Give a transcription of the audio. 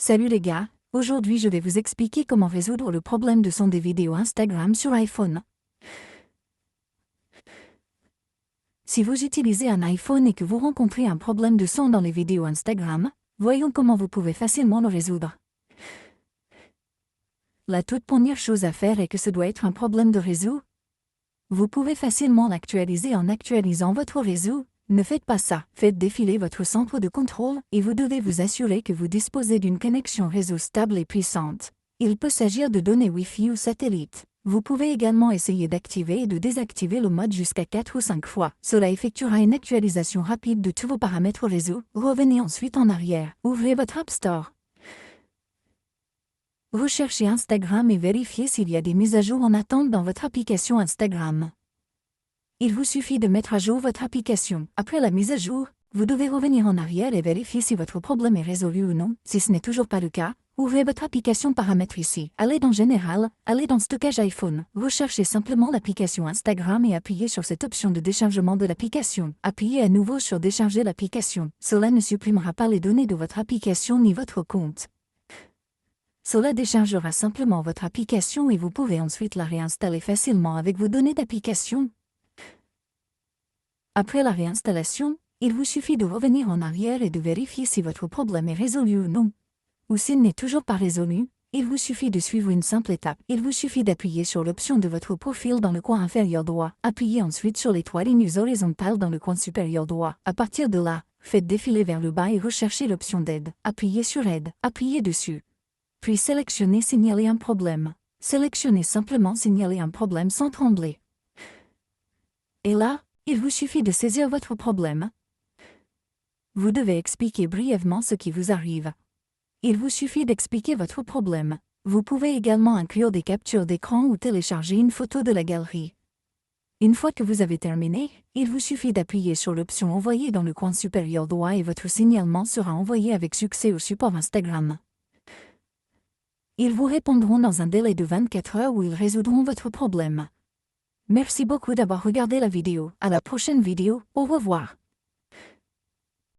Salut les gars, aujourd'hui je vais vous expliquer comment résoudre le problème de son des vidéos Instagram sur iPhone. Si vous utilisez un iPhone et que vous rencontrez un problème de son dans les vidéos Instagram, voyons comment vous pouvez facilement le résoudre. La toute première chose à faire est que ce doit être un problème de réseau. Vous pouvez facilement l'actualiser en actualisant votre réseau. Ne faites pas ça, faites défiler votre centre de contrôle et vous devez vous assurer que vous disposez d'une connexion réseau stable et puissante. Il peut s'agir de données Wi-Fi ou satellite. Vous pouvez également essayer d'activer et de désactiver le mode jusqu'à 4 ou 5 fois. Cela effectuera une actualisation rapide de tous vos paramètres réseau. Revenez ensuite en arrière. Ouvrez votre App Store. Recherchez Instagram et vérifiez s'il y a des mises à jour en attente dans votre application Instagram. Il vous suffit de mettre à jour votre application. Après la mise à jour, vous devez revenir en arrière et vérifier si votre problème est résolu ou non. Si ce n'est toujours pas le cas, ouvrez votre application paramètres ici. Allez dans Général, allez dans Stockage iPhone. Recherchez simplement l'application Instagram et appuyez sur cette option de déchargement de l'application. Appuyez à nouveau sur Décharger l'application. Cela ne supprimera pas les données de votre application ni votre compte. Cela déchargera simplement votre application et vous pouvez ensuite la réinstaller facilement avec vos données d'application. Après la réinstallation, il vous suffit de revenir en arrière et de vérifier si votre problème est résolu ou non. Ou s'il n'est toujours pas résolu, il vous suffit de suivre une simple étape. Il vous suffit d'appuyer sur l'option de votre profil dans le coin inférieur droit. Appuyez ensuite sur les 3 lignes horizontales dans le coin supérieur droit. À partir de là, faites défiler vers le bas et recherchez l'option d'aide. Appuyez sur Aide. Appuyez dessus. Puis sélectionnez Signaler un problème. Sélectionnez simplement Signaler un problème sans trembler. Et là, il vous suffit de saisir votre problème. Vous devez expliquer brièvement ce qui vous arrive. Il vous suffit d'expliquer votre problème. Vous pouvez également inclure des captures d'écran ou télécharger une photo de la galerie. Une fois que vous avez terminé, il vous suffit d'appuyer sur l'option Envoyer dans le coin supérieur droit et votre signalement sera envoyé avec succès au support Instagram. Ils vous répondront dans un délai de 24 heures où ils résoudront votre problème. Merci beaucoup d'avoir regardé la vidéo. À la prochaine vidéo, au revoir.